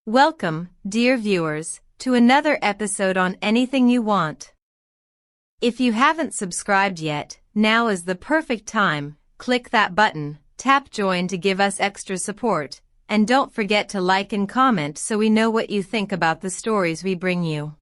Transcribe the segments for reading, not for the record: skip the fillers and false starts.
Welcome, dear viewers, to another episode on Anything You Want. If you haven't subscribed yet, now is the perfect time. Click that button, tap join to give us extra support, and don't forget to like and comment so we know what you think about the stories we bring you.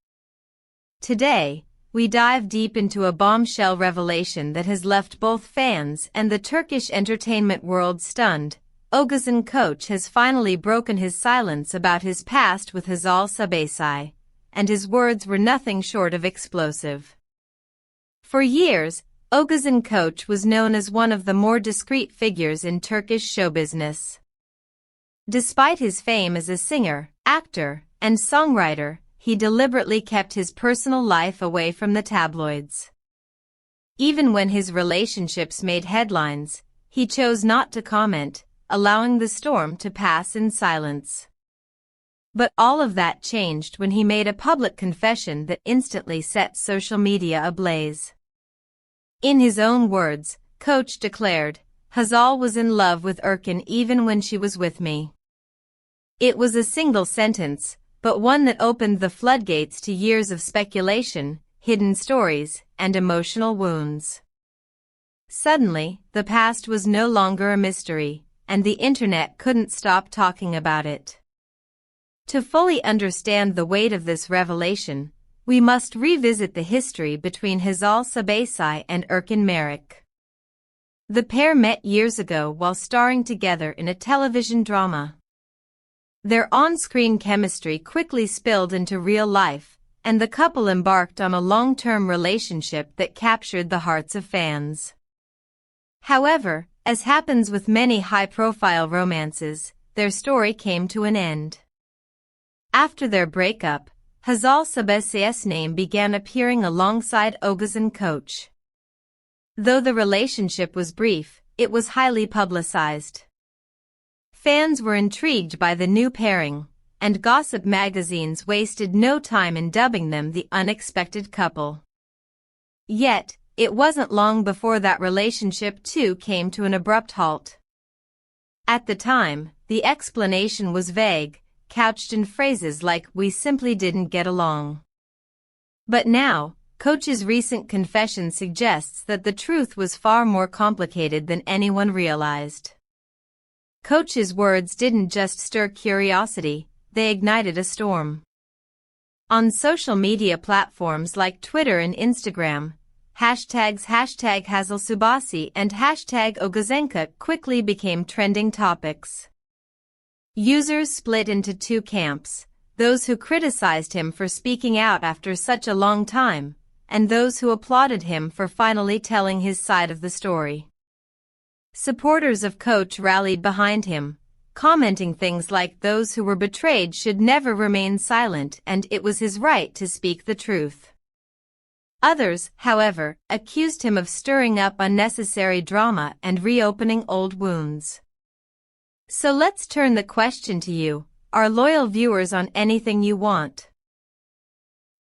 Today, we dive deep into a bombshell revelation that has left both fans and the Turkish entertainment world stunned. Oğuzhan Koç has finally broken his silence about his past with Hazal Sabahsai, and his words were nothing short of explosive. For years, Oğuzhan Koç was known as one of the more discreet figures in Turkish show business. Despite his fame as a singer, actor, and songwriter, he deliberately kept his personal life away from the tabloids. Even when his relationships made headlines, he chose not to comment, allowing the storm to pass in silence. But all of that changed when he made a public confession that instantly set social media ablaze. In his own words, Koç declared, "Hazal was in love with Erkan even when she was with me." It was a single sentence, but one that opened the floodgates to years of speculation, hidden stories, and emotional wounds. Suddenly, the past was no longer a mystery, and the internet couldn't stop talking about it. To fully understand the weight of this revelation, we must revisit the history between Hazal Sabahsai and Erkan Merak. The pair met years ago while starring together in a television drama. Their on-screen chemistry quickly spilled into real life, and the couple embarked on a long-term relationship that captured the hearts of fans. However, as happens with many high-profile romances, their story came to an end. After their breakup, Hazal Sabahsai's name began appearing alongside Oğuzhan Koç. Though the relationship was brief, it was highly publicized. Fans were intrigued by the new pairing, and gossip magazines wasted no time in dubbing them the unexpected couple. Yet, it wasn't long before that relationship too came to an abrupt halt. At the time, the explanation was vague, couched in phrases like "we simply didn't get along." But now, Koç's recent confession suggests that the truth was far more complicated than anyone realized. Koç's words didn't just stir curiosity, they ignited a storm. On social media platforms like Twitter and Instagram, hashtags #HazalSubasi and #Oğuzhan quickly became trending topics. Users split into two camps, those who criticized him for speaking out after such a long time, and those who applauded him for finally telling his side of the story. Supporters of Koç rallied behind him, commenting things like "those who were betrayed should never remain silent and it was his right to speak the truth." Others, however, accused him of stirring up unnecessary drama and reopening old wounds. So let's turn the question to you, our loyal viewers on Anything You Want.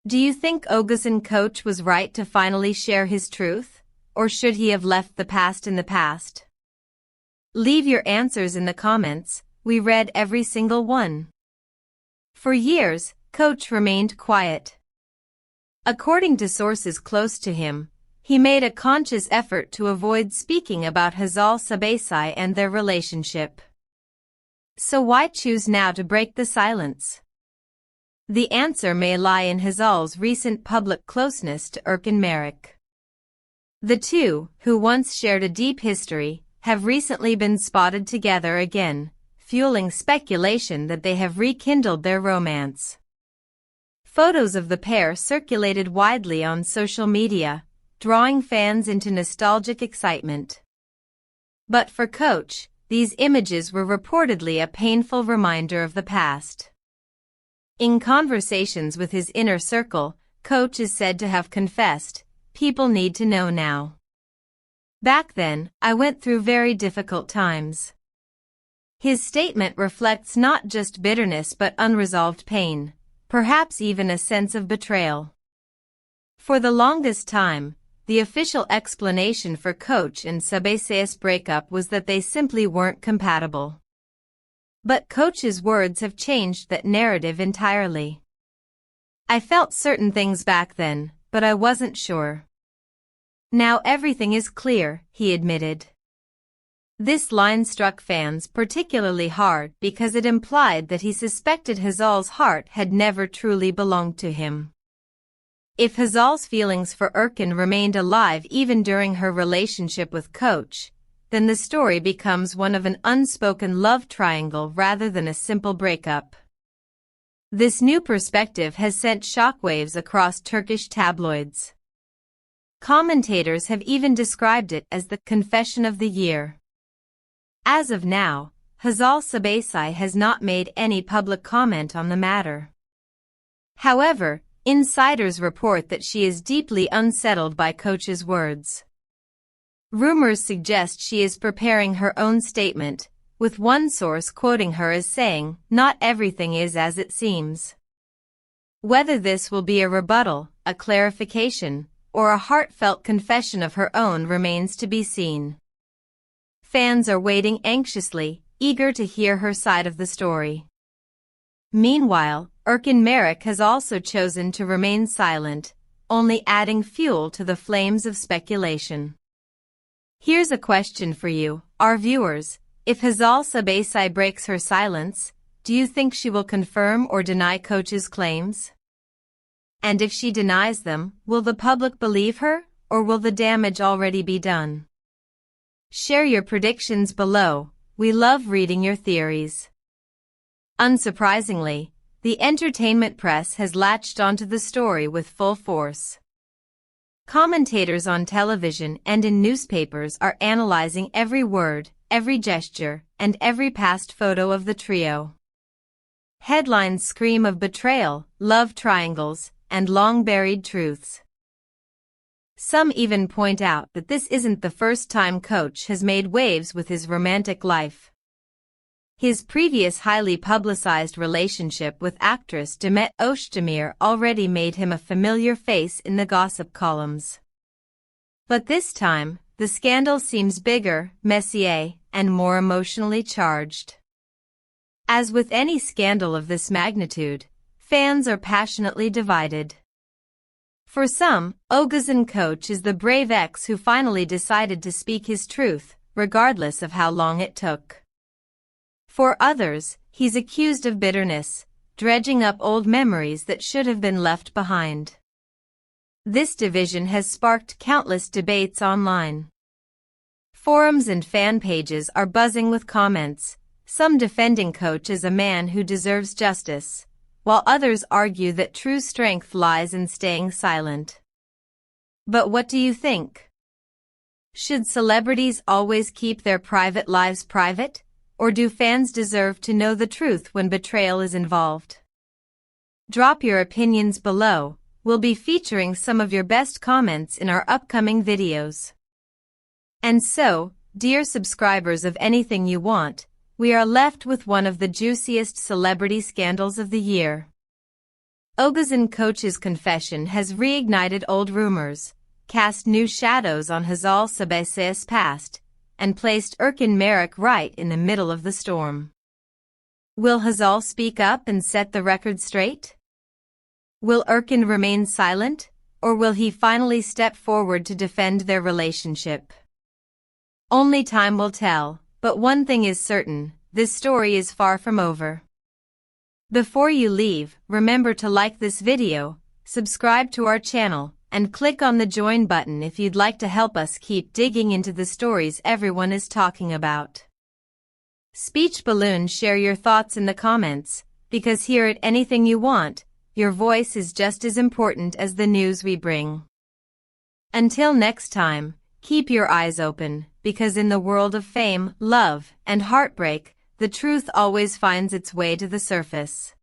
Do you think Oğuzhan Koç was right to finally share his truth, or should he have left the past in the past? Leave your answers in the comments, we read every single one. For years, Koç remained quiet. According to sources close to him, he made a conscious effort to avoid speaking about Hazal Sabahsai and their relationship. So why choose now to break the silence? The answer may lie in Hazal's recent public closeness to Erkan Merak. The two, who once shared a deep history, have recently been spotted together again, fueling speculation that they have rekindled their romance. Photos of the pair circulated widely on social media, drawing fans into nostalgic excitement. But for Koç, these images were reportedly a painful reminder of the past. In conversations with his inner circle, Koç is said to have confessed, "People need to know now. Back then, I went through very difficult times." His statement reflects not just bitterness but unresolved pain, perhaps even a sense of betrayal. For the longest time, the official explanation for Koç and Sabahsai's breakup was that they simply weren't compatible. But Koç's words have changed that narrative entirely. I felt certain things back then, but I wasn't sure. Now everything is clear, he admitted. This line struck fans particularly hard because it implied that he suspected Hazal's heart had never truly belonged to him. If Hazal's feelings for Erkan remained alive even during her relationship with Koç, then the story becomes one of an unspoken love triangle rather than a simple breakup. This new perspective has sent shockwaves across Turkish tabloids. Commentators have even described it as the confession of the year. As of now, Hazal Sabasai has not made any public comment on the matter. However, insiders report that she is deeply unsettled by Koç's words. Rumors suggest she is preparing her own statement, with one source quoting her as saying, "Not everything is as it seems." Whether this will be a rebuttal, a clarification, or a heartfelt confession of her own remains to be seen. Fans are waiting anxiously, eager to hear her side of the story. Meanwhile, Erkan Merrick has also chosen to remain silent, only adding fuel to the flames of speculation. Here's a question for you, our viewers. If Hazal Sabasai breaks her silence, do you think she will confirm or deny Koç's claims? And if she denies them, will the public believe her, or will the damage already be done? Share your predictions below. We love reading your theories. Unsurprisingly, the entertainment press has latched onto the story with full force. Commentators on television and in newspapers are analyzing every word, every gesture, and every past photo of the trio. Headlines scream of betrayal, love triangles, and long-buried truths. Some even point out that this isn't the first time Koç has made waves with his romantic life. His previous highly publicized relationship with actress Demet Özdemir already made him a familiar face in the gossip columns. But this time, the scandal seems bigger, messier, and more emotionally charged. As with any scandal of this magnitude, fans are passionately divided. For some, Oğuzhan Koç is the brave ex who finally decided to speak his truth, regardless of how long it took. For others, he's accused of bitterness, dredging up old memories that should have been left behind. This division has sparked countless debates online. Forums and fan pages are buzzing with comments, some defending Koç as a man who deserves justice, while others argue that true strength lies in staying silent. But what do you think? Should celebrities always keep their private lives private? Or do fans deserve to know the truth when betrayal is involved? Drop your opinions below. We'll be featuring some of your best comments in our upcoming videos. And so, dear subscribers of Anything You Want, we are left with one of the juiciest celebrity scandals of the year. Oğuzhan Koç's confession has reignited old rumors, cast new shadows on Hazal Sabasai's past, and placed Erkan Merrick right in the middle of the storm. Will Hazal speak up and set the record straight? Will Erkan remain silent, or will he finally step forward to defend their relationship? Only time will tell, but one thing is certain, this story is far from over. Before you leave, remember to like this video, subscribe to our channel, and click on the join button if you'd like to help us keep digging into the stories everyone is talking about. Speech Balloon, share your thoughts in the comments, because here at Anything You Want, your voice is just as important as the news we bring. Until next time, keep your eyes open, because in the world of fame, love, and heartbreak, the truth always finds its way to the surface.